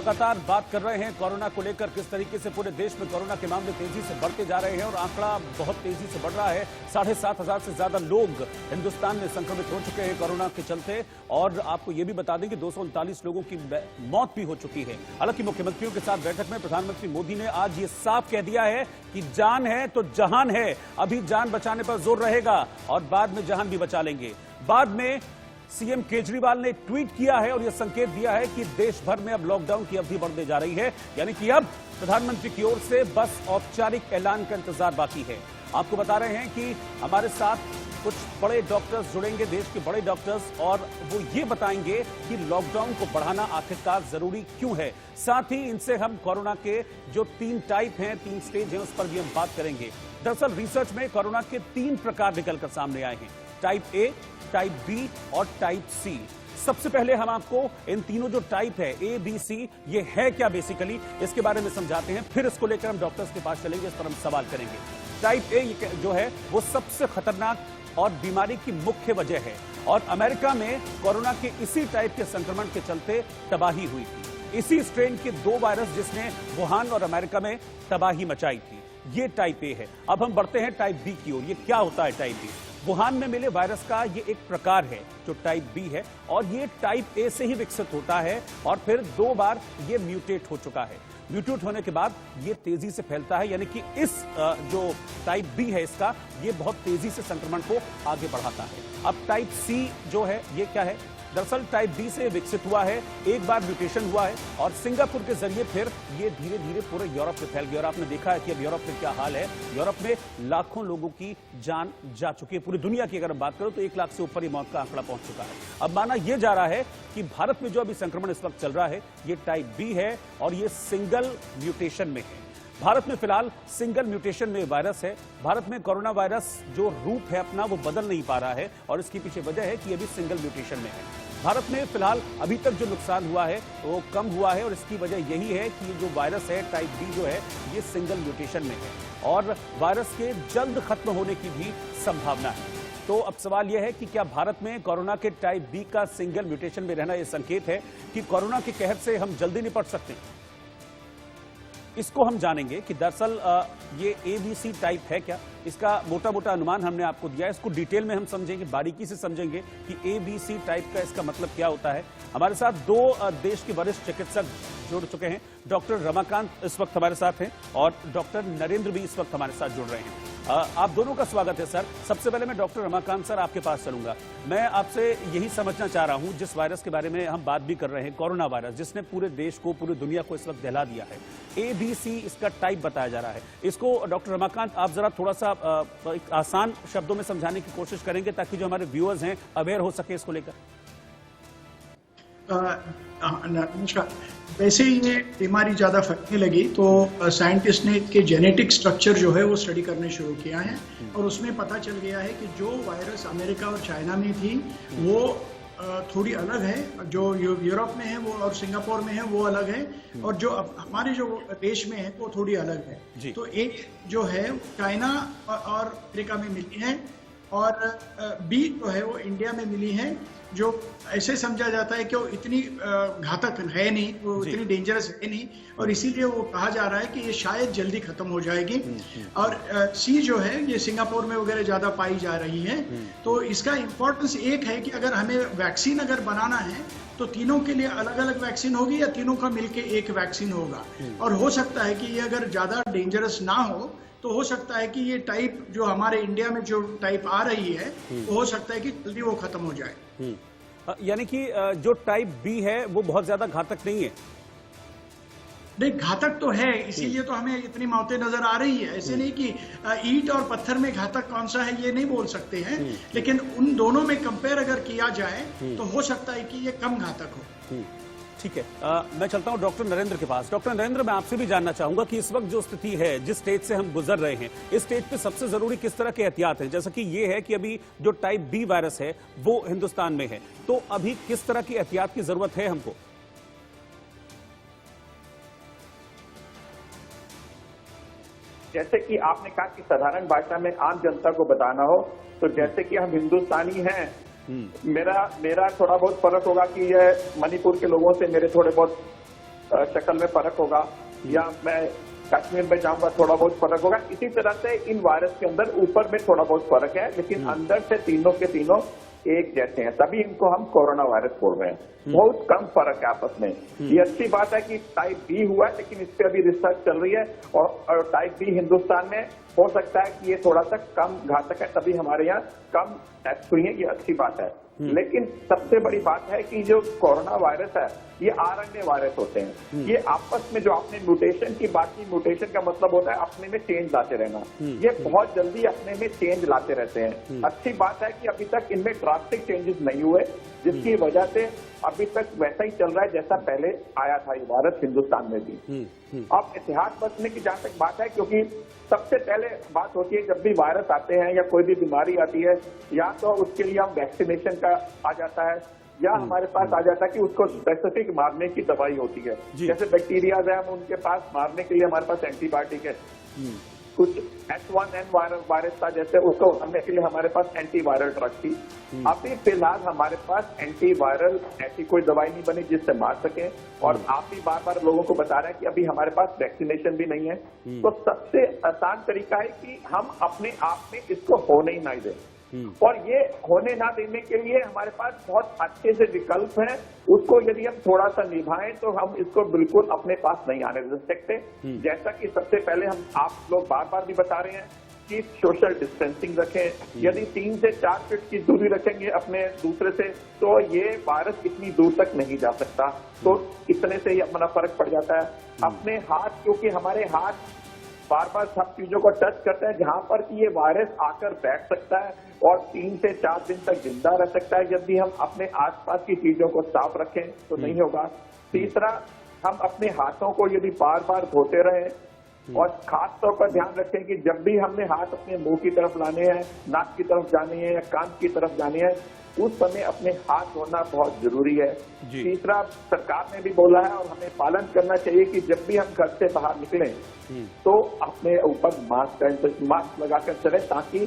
लगातार बात कर रहे हैं कोरोना को लेकर, किस तरीके से पूरे देश में कोरोना के मामले तेजी से बढ़ते जा रहे हैं और आंकड़ा बहुत तेजी से बढ़ रहा है। 7,500 से ज्यादा लोग हिंदुस्तान में संक्रमित हो चुके हैं कोरोना के चलते। और आपको यह भी बता दें कि 239 लोगों की मौत भी हो चुकी है। हालांकि मुख्यमंत्रियों के साथ बैठक में प्रधानमंत्री मोदी ने आज ये साफ कह दिया है कि जान है तो जहान है। अभी जान बचाने पर जोर रहेगा और बाद में जहान भी बचा लेंगे। बाद में सीएम केजरीवाल ने ट्वीट किया है और यह संकेत दिया है कि देश भर में अब लॉकडाउन की अवधि बढ़ने जा रही है, यानी कि अब प्रधानमंत्री की ओर से बस औपचारिक ऐलान का इंतजार बाकी है। आपको बता रहे हैं कि हमारे साथ कुछ बड़े डॉक्टर्स जुड़ेंगे, देश के बड़े डॉक्टर्स, और वो ये बताएंगे कि लॉकडाउन को बढ़ाना आखिरकार जरूरी क्यों है। साथ ही इनसे हम कोरोना के जो 3 टाइप हैं, 3 स्टेज हैं, उस पर भी हम बात करेंगे। दरअसल रिसर्च में कोरोना के 3 प्रकार निकलकर सामने आए हैं, टाइप ए, टाइप बी और टाइप सी। सबसे पहले हम आपको इन तीनों जो टाइप है, ए, बी, सी, ये है क्या बेसिकली, इसके बारे में समझाते हैं। फिर इसको लेकर हम डॉक्टर्स के पास चलेंगे, इस पर हम सवाल करेंगे। टाइप ए जो है वो सबसे खतरनाक और बीमारी की मुख्य वजह है और अमेरिका में कोरोना के इसी टाइप के संक्रमण के चलते तबाही हुई थी। इसी स्ट्रेन के 2 वायरस जिसने वुहान और अमेरिका में तबाही मचाई थी, ये टाइप ए है। अब हम बढ़ते हैं टाइप बी की ओर। ये क्या होता है टाइप बी? वुहान में मिले वायरस का ये एक प्रकार है जो टाइप बी है और ये टाइप ए से ही विकसित होता है और फिर 2 बार ये म्यूटेट हो चुका है। म्यूटेट होने के बाद ये तेजी से फैलता है, यानी कि इस जो टाइप बी है इसका, ये बहुत तेजी से संक्रमण को आगे बढ़ाता है। अब टाइप सी जो है ये क्या है? दरअसल टाइप बी से विकसित हुआ है, एक बार म्यूटेशन हुआ है और सिंगापुर के जरिए फिर ये धीरे धीरे पूरे यूरोप में फैल गया और आपने देखा है कि अब यूरोप में क्या हाल है। यूरोप में लाखों लोगों की जान जा चुकी है। पूरी दुनिया की अगर हम बात करें तो 1 लाख से ऊपर ही मौत का आंकड़ा पहुंच चुका है। अब माना यह जा रहा है कि भारत में जो अभी संक्रमण इस वक्त चल रहा है ये टाइप बी है और ये सिंगल म्यूटेशन में है। भारत में फिलहाल सिंगल म्यूटेशन में वायरस है। भारत में कोरोना वायरस जो रूप है अपना वो बदल नहीं पा रहा है और इसके पीछे वजह है कि ये भी सिंगल म्यूटेशन में है। भारत में फिलहाल अभी तक जो नुकसान हुआ है वो कम हुआ है और इसकी वजह यही है कि ये जो वायरस है टाइप बी जो है ये सिंगल म्यूटेशन में है और वायरस के जल्द खत्म होने की भी संभावना है। तो अब सवाल यह है कि क्या भारत में कोरोना के टाइप बी का सिंगल म्यूटेशन में रहना यह संकेत है कि कोरोना के कहर से हम जल्दी निपट सकते हैं? इसको हम जानेंगे कि दरअसल ये एबीसी टाइप है क्या। इसका मोटा मोटा अनुमान हमने आपको दिया है, इसको डिटेल में हम समझेंगे, बारीकी से समझेंगे कि एबीसी टाइप का इसका मतलब क्या होता है। हमारे साथ 2 देश के वरिष्ठ चिकित्सक जुड़ चुके हैं। डॉक्टर रमाकांत इस वक्त हमारे साथ हैं और डॉक्टर नरेंद्र भी इस वक्त हमारे साथ जुड़ रहे हैं। आप दोनों का स्वागत है सर। सबसे पहले मैं डॉक्टर रमाकांत सर आपके पास चलूंगा। मैं आपसे यही समझना चाह रहा हूं, जिस वायरस के बारे में हम बात भी कर रहे हैं, कोरोना वायरस, जिसने पूरे देश को, पूरी दुनिया को इस वक्त दहला दिया है, एबीसी इसका टाइप बताया जा रहा है। इसको डॉक्टर रमाकांत आप जरा थोड़ा सा एक आसान शब्दों में समझाने की कोशिश करेंगे ताकि जो हमारे व्यूअर्स हैं अवेयर हो सके इसको लेकर। नमस्कार। वैसे ही ये बीमारी ज़्यादा फैलने लगी तो साइंटिस्ट ने इसके जेनेटिक स्ट्रक्चर जो है वो स्टडी करने शुरू किया है और उसमें पता चल गया है कि जो वायरस अमेरिका और चाइना में थी वो थोड़ी अलग है, जो यूरोप में है वो और सिंगापुर में है वो अलग है और जो हमारे जो देश में है वो थोड़ी अलग है। तो एक जो है चाइना और अमेरिका में मिली है और बी जो है वो इंडिया में मिली है, जो ऐसे समझा जाता है कि वो इतनी घातक है नहीं, वो इतनी डेंजरस है नहीं और इसीलिए वो कहा जा रहा है कि ये शायद जल्दी खत्म हो जाएगी। और सी जो है ये सिंगापुर में वगैरह ज़्यादा पाई जा रही है। तो इसका इम्पोर्टेंस एक है कि अगर हमें वैक्सीन अगर बनाना है तो तीनों के लिए अलग अलग वैक्सीन होगी या तीनों का मिलके एक वैक्सीन होगा। और हो सकता है कि ये अगर ज़्यादा डेंजरस ना हो तो हो सकता है कि ये टाइप जो हमारे इंडिया में जो टाइप आ रही है तो हो सकता है कि जल्दी वो खत्म हो जाए। यानी कि जो टाइप बी है वो बहुत ज्यादा घातक नहीं है। नहीं, घातक तो है, इसीलिए तो हमें इतनी मौतें नजर आ रही है। ऐसे नहीं कि ईंट और पत्थर में घातक कौन सा है ये नहीं बोल सकते हैं, लेकिन उन दोनों में कंपेयर अगर किया जाए तो हो सकता है कि ये कम घातक हो। ठीक है, मैं चलता हूं डॉक्टर नरेंद्र के पास। डॉक्टर नरेंद्र, मैं आपसे भी जानना चाहूंगा कि इस वक्त जो स्थिति है, जिस स्टेज से हम गुजर रहे हैं, इस स्टेज पे सबसे जरूरी किस तरह के एहतियात हैं? जैसा कि ये है कि अभी जो टाइप बी वायरस है वो हिंदुस्तान में है, तो अभी किस तरह की एहतियात की जरूरत है हमको? जैसे कि आपने कहा कि साधारण भाषा में आम जनता को बताना हो, तो जैसे कि हम हिंदुस्तानी हैं, मेरा थोड़ा बहुत फर्क होगा कि यह मणिपुर के लोगों से मेरे थोड़े बहुत शक्ल में फर्क होगा, या मैं कश्मीर में जाऊंगा थोड़ा बहुत फर्क होगा। इसी तरह से इन वायरस के अंदर ऊपर में थोड़ा बहुत फर्क है, लेकिन अंदर से तीनों के तीनों एक जैसे हैं, तभी इनको हम कोरोना वायरस बोल रहे हैं। बहुत कम फर्क है आपस में। ये अच्छी बात है कि टाइप बी हुआ है, लेकिन इस पे अभी रिसर्च चल रही है, और टाइप बी हिंदुस्तान में हो सकता है कि ये थोड़ा सा कम घातक है, तभी हमारे यहाँ कम टेस्ट हुई है, ये अच्छी बात है। लेकिन सबसे बड़ी बात है कि जो कोरोना वायरस है ये आरएनए वायरस होते हैं। ये आपस में जो आपने म्यूटेशन की बात की, म्यूटेशन का मतलब होता है अपने में चेंज लाते रहना। ये बहुत जल्दी अपने में चेंज लाते रहते हैं। अच्छी बात है कि अभी तक इनमें ड्रास्टिक चेंजेस नहीं हुए, जिसकी वजह से अभी तक वैसा ही चल रहा है जैसा पहले आया था ये वायरस हिंदुस्तान में भी। अब इतिहास बचने की जहां तक बात है, क्योंकि सबसे पहले बात होती है जब भी वायरस आते हैं या कोई भी बीमारी आती है, या तो उसके लिए हम वैक्सीनेशन का आ जाता है, या हमारे पास आ जाता है कि उसको स्पेसिफिक मारने की दवाई होती है। जैसे बैक्टीरियाज है, हम उनके पास मारने के लिए हमारे पास एंटीबायोटिक है। कुछ H1N1 वायरस था, जैसे उसको मारने के लिए हमारे पास एंटीवायरल ड्रग थी। अभी फिलहाल हमारे पास एंटीवायरल ऐसी कोई दवाई नहीं बनी जिससे मार सके, और आप भी बार बार लोगों को बता रहे हैं कि अभी हमारे पास वैक्सीनेशन भी नहीं है। तो सबसे आसान तरीका है कि हम अपने आप में इसको होने ही नहीं दें, और ये होने ना देने के लिए हमारे पास बहुत अच्छे से विकल्प हैं। उसको यदि हम थोड़ा सा निभाएं तो हम इसको बिल्कुल अपने पास नहीं आने दे सकते। जैसा कि सबसे पहले हम आप लोग बार बार भी बता रहे हैं कि सोशल डिस्टेंसिंग रखें। यदि 3 से 4 फीट की दूरी रखेंगे अपने दूसरे से, तो ये वायरस इतनी दूर तक नहीं जा सकता। तो इतने से ही अपना फर्क पड़ जाता है। अपने हाथ, क्योंकि हमारे हाथ बार बार सब चीजों को टच करते हैं जहां पर कि ये वायरस आकर बैठ सकता है और 3 से 4 दिन तक जिंदा रह सकता है। यदि हम अपने आसपास की चीजों को साफ रखें तो नहीं होगा। तीसरा, हम अपने हाथों को यदि बार बार धोते रहें, और खास तौर पर ध्यान रखें कि जब भी हमने हाथ अपने मुंह की तरफ लाने हैं, नाक की तरफ जाने हैं या कान की तरफ जाने हैं, उस समय अपने हाथ धोना बहुत जरूरी है। तीसरा, सरकार ने भी बोला है और हमें पालन करना चाहिए कि जब भी हम घर से बाहर निकलें तो अपने ऊपर मास्क लगाकर चले, ताकि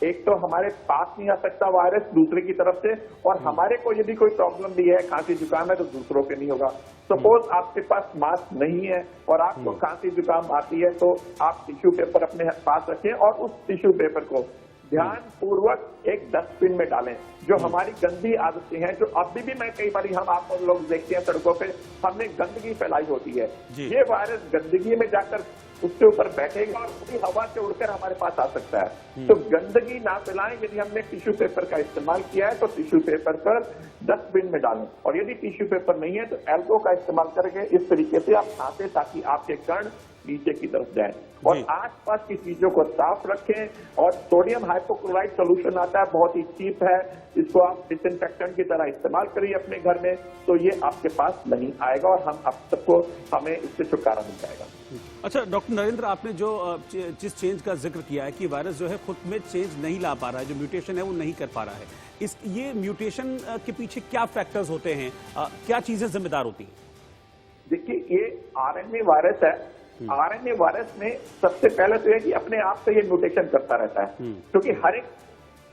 एक तो हमारे पास नहीं आ सकता वायरस दूसरे की तरफ से, और हमारे को यदि कोई प्रॉब्लम भी है, खांसी जुकाम है, तो दूसरों के नहीं होगा। सपोज आपके पास मास्क नहीं है और आपको खांसी जुकाम आती है, तो आप टिश्यू पेपर अपने पास रखें और उस टिश्यू पेपर को ध्यान पूर्वक एक डस्टबिन में डालें। जो हमारी गंदी आदतें हैं, जो अभी भी मैं कई बार हम आप लोग देखते हैं सड़कों पे, हमने गंदगी फैलाई होती है। ये वायरस गंदगी में जाकर उसके ऊपर बैठेगा और पूरी हवा से उड़कर हमारे पास आ सकता है। तो गंदगी ना फैलाएं। यदि हमने टिश्यू पेपर का इस्तेमाल किया है तो टिश्यू पेपर पर डस्टबिन में डालें, और यदि टिश्यू पेपर नहीं है तो एल्को का इस्तेमाल करके इस तरीके से आप खाते, ताकि आपके कण नीचे की तरफ जाए। और आसपास की चीजों को साफ रखें। और सोडियम हाइपोक्लोराइड सोल्यूशन आता है, बहुत ही चीप है, इसको आप डिसइंफेक्टेंट की तरह इस्तेमाल करिए अपने घर में, तो ये आपके पास नहीं आएगा और हम आप सबको हमें इससे छुटकारा मिल जाएगा। अच्छा डॉक्टर नरेंद्र, आपने जो जिस चेंज का जिक्र किया है कि वायरस जो है खुद में चेंज नहीं ला पा रहा है, जो म्यूटेशन है वो नहीं कर पा रहा है, ये म्यूटेशन के पीछे क्या फैक्टर्स होते हैं, क्या चीजें जिम्मेदार होती हैं? देखिए, ये आरएनए वायरस है। आरएनए वायरस में सबसे पहले तो है कि अपने आप से ये म्यूटेशन करता रहता है, क्योंकि हर एक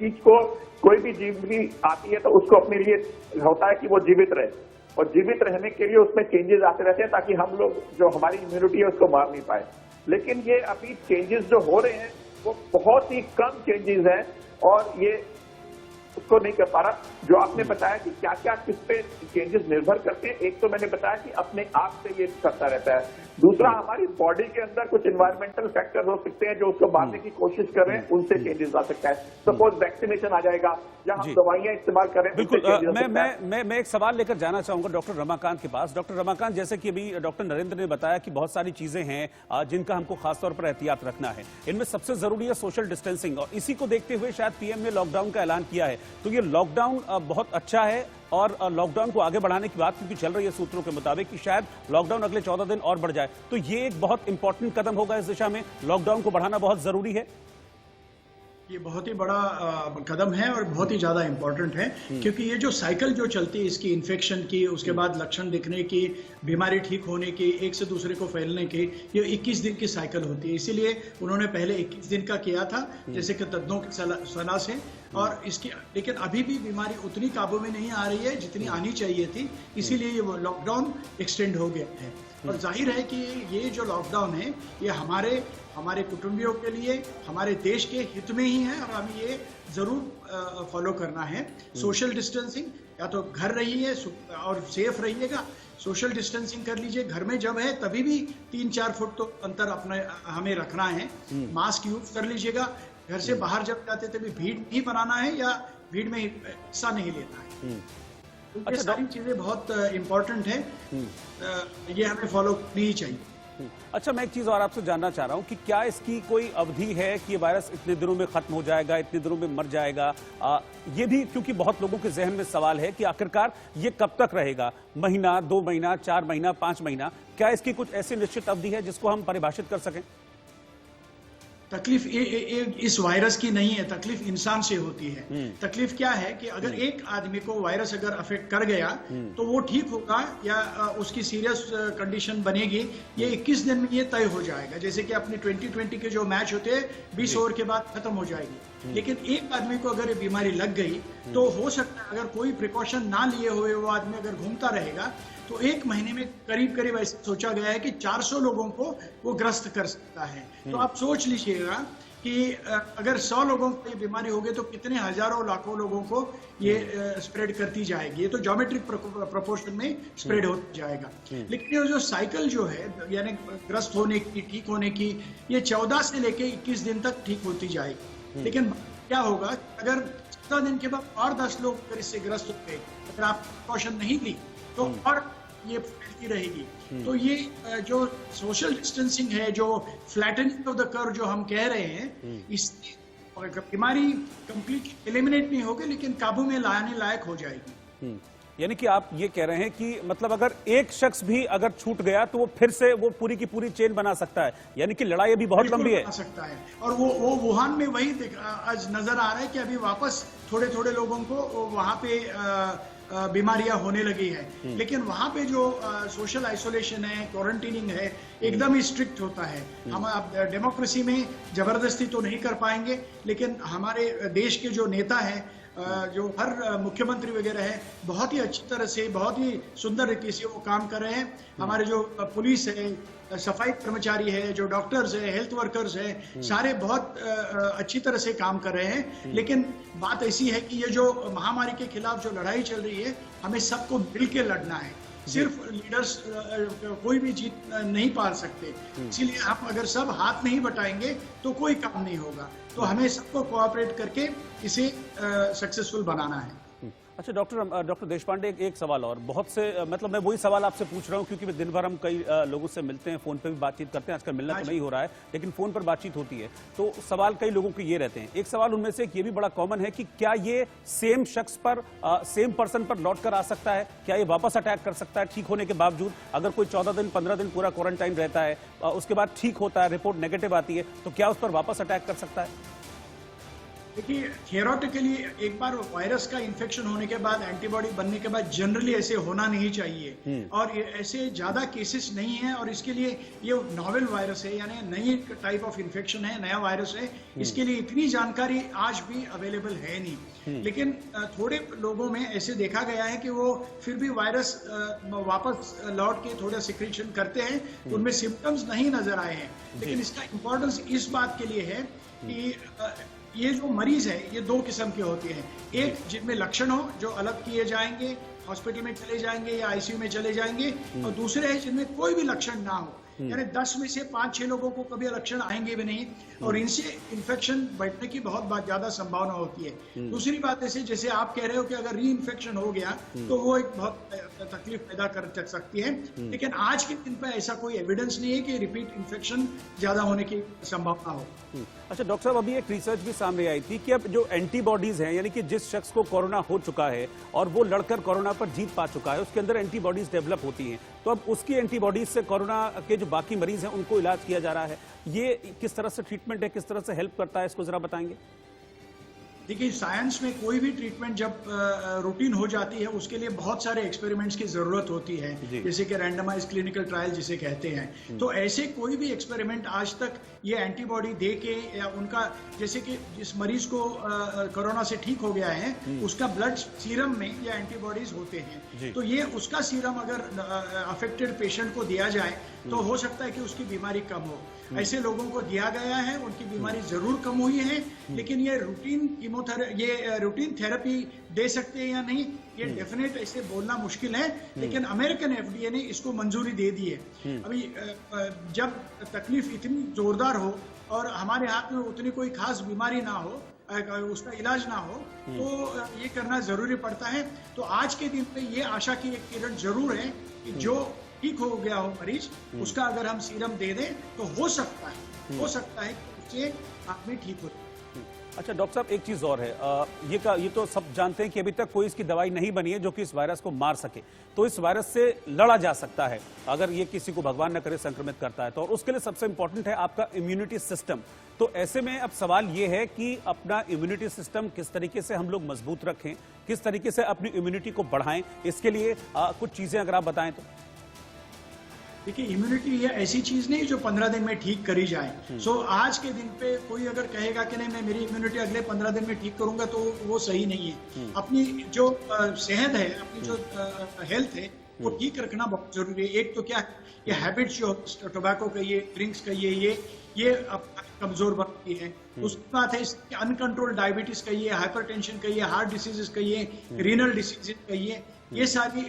चीज को, कोई भी जीव भी आती है तो उसको अपने लिए होता है कि वो जीवित रहे, और जीवित रहने के लिए उसमें चेंजेस आते रहते हैं, ताकि हम लोग जो हमारी इम्यूनिटी है उसको मार नहीं पाए। लेकिन ये अभी चेंजेस जो हो रहे हैं वो बहुत ही कम चेंजेस हैं, और ये उसको नहीं कर पा रहा। जो आपने बताया कि क्या क्या किस पे चेंजेस निर्भर करते हैं, एक तो मैंने बताया कि अपने आप से ये करता रहता है। दूसरा, हमारी बॉडी के अंदर कुछ एनवायरमेंटल फैक्टर हो सकते हैं जो उसको मारने की कोशिश कर रहे हैं, उनसे चेंजेस आ सकता है। सपोज वैक्सीनेशन आ जाएगा, या हम दवाइयां इस्तेमाल कर रहे हैं। बिल्कुल, मैं एक सवाल लेकर जाना चाहूंगा डॉक्टर रमाकांत के पास। डॉक्टर रमाकांत, जैसे कि अभी डॉक्टर नरेंद्र ने बताया कि बहुत सारी चीजें हैं जिनका हमको खासतौर पर एहतियात रखना है, इनमें सबसे जरूरी है सोशल डिस्टेंसिंग, और इसी को देखते हुए शायद पीएम ने लॉकडाउन का ऐलान किया है। तो ये लॉकडाउन बहुत अच्छा है, और लॉकडाउन को आगे बढ़ाने की बात क्योंकि चल रही है सूत्रों के मुताबिक कि शायद लॉकडाउन अगले 14 दिन और बढ़ जाए, तो ये एक बहुत इंपॉर्टेंट कदम होगा इस दिशा में, लॉकडाउन को बढ़ाना बहुत जरूरी है। ये बहुत ही बड़ा कदम है और बहुत ही ज़्यादा इम्पोर्टेंट है, क्योंकि ये जो साइकिल जो चलती है इसकी इन्फेक्शन की, उसके बाद लक्षण दिखने की, बीमारी ठीक होने की, एक से दूसरे को फैलने की, ये 21 दिन की साइकिल होती है। इसीलिए उन्होंने पहले 21 दिन का किया था, जैसे कि तज्ञों की सलाह से, और इसकी लेकिन अभी भी बीमारी उतनी काबू में नहीं आ रही है जितनी आनी चाहिए थी, इसीलिए ये लॉकडाउन एक्सटेंड हो गया है। और जाहिर है कि ये जो लॉकडाउन है ये हमारे कुटुंबियों के लिए, हमारे देश के हित में ही है और हमें ये जरूर फॉलो करना है। सोशल डिस्टेंसिंग, या तो घर रहिए और सेफ रहिएगा, सोशल डिस्टेंसिंग कर लीजिए, घर में जब है तभी भी 3-4 फुट तो अंतर अपने हमें रखना है, मास्क यूज कर लीजिएगा, घर से बाहर जब जाते तभी भीड़ नहीं बनाना है या भीड़ में हिस्सा नहीं लेना है। तो ये सारी चीजें बहुत इम्पोर्टेंट है, ये हमें फॉलो करनी ही चाहिए। अच्छा, मैं एक चीज और आपसे जानना चाह रहा हूं कि क्या इसकी कोई अवधि है कि ये वायरस इतने दिनों में खत्म हो जाएगा, इतने दिनों में मर जाएगा? ये भी क्योंकि बहुत लोगों के जहन में सवाल है कि आखिरकार ये कब तक रहेगा, महीना, 2 महीना, 4 महीना, 5 महीना, क्या इसकी कुछ ऐसी निश्चित अवधि है जिसको हम परिभाषित कर सकें? तकलीफ इस वायरस की नहीं है, तकलीफ इंसान से होती है। तकलीफ क्या है कि अगर एक आदमी को वायरस अगर अफेक्ट कर गया तो वो ठीक होगा या उसकी सीरियस कंडीशन बनेगी, ये 21 दिन में ये तय हो जाएगा। जैसे कि अपने 2020 के जो मैच होते हैं 20 ओवर के बाद खत्म हो जाएगी। लेकिन एक आदमी को अगर ये बीमारी लग गई तो हो सकता है अगर कोई प्रिकॉशन ना लिए हुए वो आदमी अगर घूमता रहेगा तो 1 महीने में करीब ऐसे सोचा गया है कि 400 लोगों को वो ग्रस्त कर सकता है। तो आप सोच लीजिएगा कि अगर 100 लोगों को ये बीमारी हो गई तो कितने हजारों लाखों लोगों को ये स्प्रेड करती जाएगी। ये तो ज्योमेट्रिक प्रोपोर्शन में स्प्रेड होता जाएगा। लेकिन ये जो साइकिल जो है यानी ग्रस्त होने की, ठीक होने की, ये 14 से लेके 21 दिन तक ठीक होती जाएगी। लेकिन क्या होगा अगर 14 दिन के बाद और 10 लोग अगर इससे ग्रस्त हो गए, अगर आप प्रिकॉशन नहीं ली तो और ये फैलती रहेगी। तो ये जो सोशल डिस्टेंसिंग है, जो फ्लैटनिंग ऑफ द कर्व जो हम कह रहे हैं, इससे बीमारी कंप्लीट एलिमिनेट नहीं होगी लेकिन काबू में लाने लायक हो जाएगी। यानी कि आप ये कह रहे हैं कि मतलब अगर एक शख्स भी अगर छूट गया तो वो फिर से वो पूरी की पूरी चेन बना सकता है, यानी कि लड़ाई अभी बहुत लंबी है। बना सकता है और वो वुहान में वही आज नजर आ रहा है कि अभी वापस थोड़े लोगों को वहां पे बीमारियां होने लगी है। लेकिन वहां पे जो सोशल आइसोलेशन है, क्वारंटीनिंग है, एकदम ही स्ट्रिक्ट होता है। हम डेमोक्रेसी में जबरदस्ती तो नहीं कर पाएंगे, लेकिन हमारे देश के जो नेता हैं, जो हर मुख्यमंत्री वगैरह है, बहुत ही अच्छी तरह से, बहुत ही सुंदर रीति से वो काम कर रहे हैं। हमारे जो पुलिस है, सफाई कर्मचारी है, जो डॉक्टर्स है, हेल्थ वर्कर्स है, सारे बहुत अच्छी तरह से काम कर रहे हैं। लेकिन बात ऐसी है कि ये जो महामारी के खिलाफ जो लड़ाई चल रही है, हमें सबको मिल के लड़ना है। सिर्फ लीडर्स कोई भी जीत नहीं पा सकते। इसीलिए हम अगर सब हाथ नहीं बटाएंगे तो कोई काम नहीं होगा। तो हमें सबको कोऑपरेट करके इसे सक्सेसफुल बनाना है। अच्छा डॉक्टर देशपांडे, एक सवाल और, बहुत से मतलब मैं वही सवाल आपसे पूछ रहा हूं क्योंकि दिन भर हम कई लोगों से मिलते हैं, फोन पे भी बातचीत करते हैं। आजकल मिलना तो नहीं हो रहा है लेकिन फोन पर बातचीत होती है, तो सवाल कई लोगों के ये रहते हैं। एक सवाल उनमें से ये भी बड़ा कॉमन है कि क्या ये सेम शख्स पर, सेम पर्सन पर लौट कर आ सकता है? क्या ये वापस अटैक कर सकता है ठीक होने के बावजूद? अगर कोई 14 दिन 15 दिन पूरा क्वारंटाइन रहता है, उसके बाद ठीक होता है, रिपोर्ट नेगेटिव आती है, तो क्या उस पर वापस अटैक कर सकता है? देखिए, थियोरेटिकली एक बार वायरस का इन्फेक्शन होने के बाद, एंटीबॉडी बनने के बाद जनरली ऐसे होना नहीं चाहिए और ऐसे ज्यादा केसेस नहीं है। और इसके लिए ये नोवेल वायरस है, यानी नई टाइप ऑफ इन्फेक्शन है, नया वायरस है, इसके लिए इतनी जानकारी आज भी अवेलेबल है नहीं। लेकिन थोड़े लोगों में ऐसे देखा गया है कि वो फिर भी वायरस वापस लौट के थोड़ा सिक्रीशन करते हैं, उनमें सिम्टम्स नहीं नजर आए हैं। लेकिन इसका इंपॉर्टेंस इस बात के लिए है कि ये जो मरीज है ये 2 किस्म के होते हैं। एक जिनमें लक्षण हो, जो अलग किए जाएंगे, हॉस्पिटल में चले जाएंगे या आईसीयू में चले जाएंगे, और दूसरे है जिनमें कोई भी लक्षण ना हो, यानी 10 में से 5-6 लोगों को कभी लक्षण आएंगे भी नहीं और इनसे इन्फेक्शन बढ़ने की बहुत ज्यादा संभावना होती है। दूसरी बात ऐसे जैसे आप कह रहे हो कि अगर री इन्फेक्शन हो गया तो वो एक बहुत तकलीफ पैदा कर सकती है। लेकिन आज के दिन पर ऐसा कोई एविडेंस नहीं है कि रिपीट इन्फेक्शन ज्यादा होने की संभावना हो। अच्छा डॉक्टर साहब, अभी एक रिसर्च भी सामने आई थी कि अब जो एंटीबॉडीज हैं, यानी कि जिस शख्स को कोरोना हो चुका है और वो लड़कर कोरोना पर जीत पा चुका है, उसके अंदर एंटीबॉडीज डेवलप होती हैं, तो अब उसकी एंटीबॉडीज से कोरोना के जो बाकी मरीज हैं उनको इलाज किया जा रहा है। ये किस तरह से ट्रीटमेंट है, किस तरह से हेल्प करता है, इसको जरा बताएंगे। देखिए, साइंस में कोई भी ट्रीटमेंट जब रूटीन हो जाती है उसके लिए बहुत सारे एक्सपेरिमेंट्स की जरूरत होती है, जैसे कि रैंडमाइज क्लिनिकल ट्रायल जिसे कहते हैं। तो ऐसे कोई भी एक्सपेरिमेंट आज तक ये एंटीबॉडी दे के या उनका, जैसे कि जिस मरीज को कोरोना से ठीक हो गया है उसका ब्लड सीरम में ये एंटीबॉडीज होते हैं, तो ये उसका सीरम अगर अफेक्टेड पेशेंट को दिया जाए तो हो सकता है कि उसकी बीमारी कम हो। ऐसे लोगों को दिया गया है, उनकी बीमारी जरूर कम हुई है, लेकिन ये रूटीन थेरेपी दे सकते हैं या नहीं, ये डेफिनेट ऐसे बोलना मुश्किल है। लेकिन अमेरिकन एफडीए ने इसको मंजूरी दे दी है। अभी जब तकलीफ इतनी जोरदार हो और हमारे हाथ में उतनी कोई खास बीमारी ना हो, उसका इलाज ना हो, तो ये करना जरूरी पड़ता है। तो आज के दिन पे ये आशा की एक किरण जरूर है कि जो ठीक हो गया हो मरीज, उसका अगर हम सीरम दे दें तो हो सकता है कि उससे आदमी ठीक हो। अच्छा डॉक्टर साहब, एक चीज और है, ये तो सब जानते हैं कि अभी तक कोई इसकी दवाई नहीं बनी है जो कि इस वायरस को मार सके, तो इस वायरस से लड़ा जा सकता है अगर ये किसी को भगवान न करे संक्रमित करता है तो, और उसके लिए सबसे इंपॉर्टेंट है आपका इम्यूनिटी सिस्टम। तो ऐसे में अब सवाल ये है कि अपना इम्यूनिटी सिस्टम किस तरीके से हम लोग मजबूत रखें, किस तरीके से अपनी इम्यूनिटी को बढ़ाएं, इसके लिए कुछ चीजें अगर आप बताएं तो। देखिए, इम्यूनिटी ये ऐसी चीज नहीं जो 15 दिन में ठीक करी जाए। सो आज के दिन पे कोई अगर कहेगा कि नहीं मैं मेरी इम्यूनिटी अगले 15 दिन में ठीक करूंगा तो वो सही नहीं है। अपनी जो सेहत है, अपनी जो हेल्थ है वो ठीक रखना बहुत जरूरी है। एक तो क्या, ये हैबिट्स जो टोबैको कहिए, ड्रिंक्स कहिए, ये कमजोर बनती है। उसके बाद है अनकंट्रोल डायबिटीज कहिए, हाइपरटेंशन कहिए, हार्ट डिसीजेस कहिए, रीनल डिसीजेस कहिए, ये सारी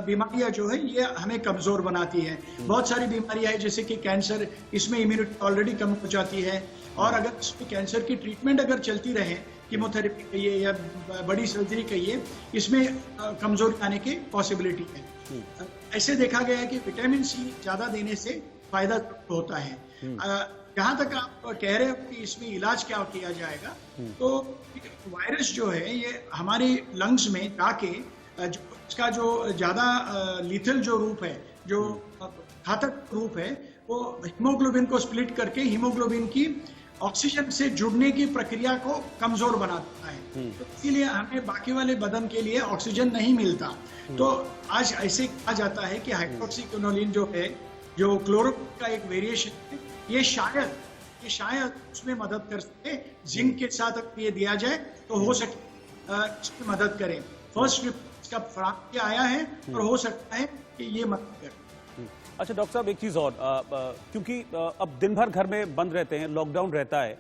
बीमारियां जो है ये हमें कमजोर बनाती है। बहुत सारी बीमारियां हैं जैसे कि कैंसर, इसमें इम्यूनिटी ऑलरेडी कम हो जाती है, और अगर इसमें कैंसर की ट्रीटमेंट अगर चलती रहे, कीमोथेरेपी कहिए या बड़ी सर्जरी कहिए, इसमें कमजोरी आने की पॉसिबिलिटी है। ऐसे देखा गया है कि विटामिन सी ज्यादा देने से फायदा होता है। जहां तक आप कह रहे हो कि इसमें इलाज क्या किया जाएगा, तो वायरस जो है ये हमारे लंग्स में जाके इसका जो ज्यादा लीथल जो रूप है, जो घातक रूप है, वो हीमोग्लोबिन को स्प्लिट करके हीमोग्लोबिन की ऑक्सीजन से जुड़ने की प्रक्रिया को कमजोर बनाता है। तो इसीलिए हमें बाकी वाले बदन के लिए ऑक्सीजन नहीं मिलता। तो आज ऐसे कहा जाता है कि हाइड्रोक्सीक्विनोलिन जो है, जो क्लोरोक्विन का एक वेरिएशन है, ये शायद उसमें मदद कर सके। जिंक के साथ अगर ये दिया जाए तो हो सके इसमें मदद करे। फर्स्ट इसका फराम आया है और हो सकता है कि ये मदद करे। अच्छा डॉक्टर साहब, एक चीज और, क्योंकि अब दिन भर घर में बंद रहते हैं, लॉकडाउन रहता है,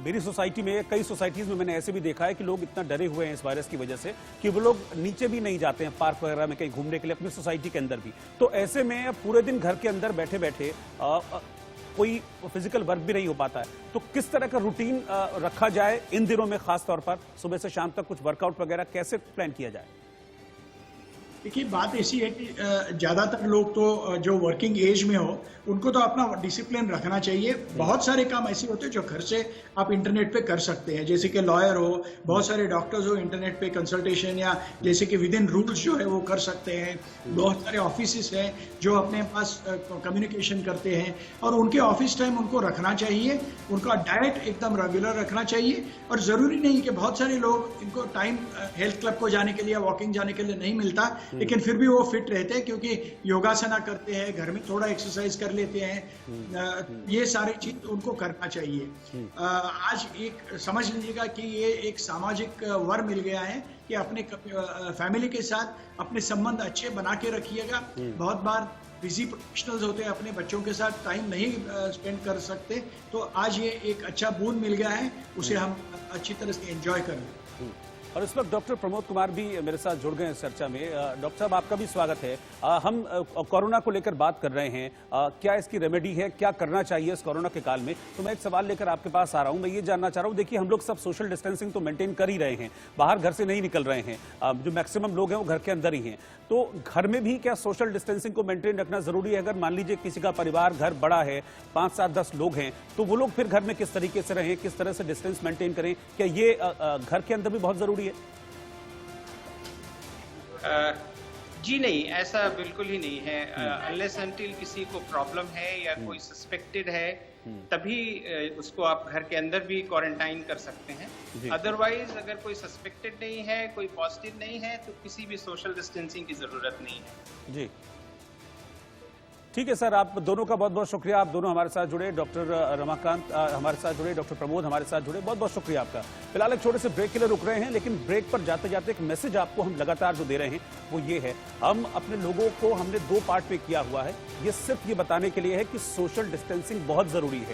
मेरी सोसाइटी में, कई सोसाइटीज में मैंने ऐसे भी देखा है कि लोग इतना डरे हुए हैं इस वायरस की वजह से कि वो लोग नीचे भी नहीं जाते हैं पार्क वगैरह में कहीं घूमने के लिए, अपनी सोसाइटी के अंदर भी। तो ऐसे में पूरे दिन घर के अंदर बैठे बैठे कोई फिजिकल वर्क भी नहीं हो पाता है, तो किस तरह का रूटीन रखा जाए इन दिनों में, खास तौर पर सुबह से शाम तक कुछ वर्कआउट वगैरह कैसे प्लान किया जाए? देखिए, बात ऐसी है कि ज्यादातर लोग तो जो वर्किंग एज में हो उनको तो अपना डिसिप्लिन रखना चाहिए। बहुत सारे काम ऐसे होते हैं जो घर से आप इंटरनेट पे कर सकते हैं, जैसे कि लॉयर हो, बहुत सारे डॉक्टर्स हो, इंटरनेट पे कंसल्टेशन या जैसे कि विद इन रूल्स जो है वो कर सकते हैं। बहुत सारे ऑफिस हैं जो अपने पास कम्युनिकेशन करते हैं और उनके ऑफिस टाइम उनको रखना चाहिए। उनका डाइट एकदम रेगुलर रखना चाहिए, और जरूरी नहीं कि बहुत सारे लोग इनको टाइम हेल्थ क्लब को जाने के लिए, वॉकिंग जाने के लिए नहीं मिलता, लेकिन फिर भी वो फिट रहते हैं क्योंकि योगासना करते हैं, घर में थोड़ा एक्सरसाइज कर लेते हैं। ये सारी चीज उनको करना चाहिए। आज एक समझ लीजिएगा कि ये एक सामाजिक वर मिल गया है कि अपने फैमिली के साथ अपने संबंध अच्छे बना के रखिएगा। बहुत बार बिजी प्रोफेशनल्स होते हैं, अपने बच्चों के साथ टाइम नहीं स्पेंड कर सकते, तो आज ये एक अच्छा बून मिल गया है, उसे हम अच्छी तरह से एंजॉय करें। और इस वक्त डॉक्टर प्रमोद कुमार भी मेरे साथ जुड़ गए इस चर्चा में। डॉक्टर साहब, आपका भी स्वागत है। हम कोरोना को लेकर बात कर रहे हैं, क्या इसकी रेमेडी है, क्या करना चाहिए इस कोरोना के काल में? तो मैं एक सवाल लेकर आपके पास आ रहा हूं। मैं ये जानना चाह रहा हूं, देखिए हम लोग सब सोशल डिस्टेंसिंग तो मेंटेन कर ही रहे हैं, बाहर घर से नहीं निकल रहे हैं, जो मैक्सिमम लोग हैं वो घर के अंदर ही हैं, तो घर में भी क्या सोशल डिस्टेंसिंग को मेंटेन रखना जरूरी है? अगर मान लीजिए किसी का परिवार, घर बड़ा है, 5, 7, 10 लोग हैं, तो वो लोग फिर घर में किस तरीके से रहें, किस तरह से डिस्टेंस मेंटेन करें? क्या ये घर के अंदर भी बहुत जरूरी है? जी नहीं, ऐसा बिल्कुल ही नहीं है। अनलेस अनटिल किसी को प्रॉब्लम है या कोई सस्पेक्टेड है, तभी उसको आप घर के अंदर भी क्वारंटाइन कर सकते हैं। अदरवाइज अगर कोई सस्पेक्टेड नहीं है, कोई पॉजिटिव नहीं है, तो किसी भी सोशल डिस्टेंसिंग की जरूरत नहीं है। जी ठीक है सर, आप दोनों का बहुत बहुत शुक्रिया। आप दोनों हमारे साथ जुड़े, डॉक्टर रमाकांत हमारे साथ जुड़े, डॉक्टर प्रमोद हमारे साथ जुड़े, बहुत बहुत शुक्रिया आपका। फिलहाल एक छोटे से ब्रेक के लिए रुक रहे हैं, लेकिन ब्रेक पर जाते जाते एक मैसेज आपको हम लगातार जो दे रहे हैं वो ये है, हम अपने लोगों को हमने 2 पार्ट पे किया हुआ है। ये सिर्फ ये बताने के लिए है कि सोशल डिस्टेंसिंग बहुत जरूरी है।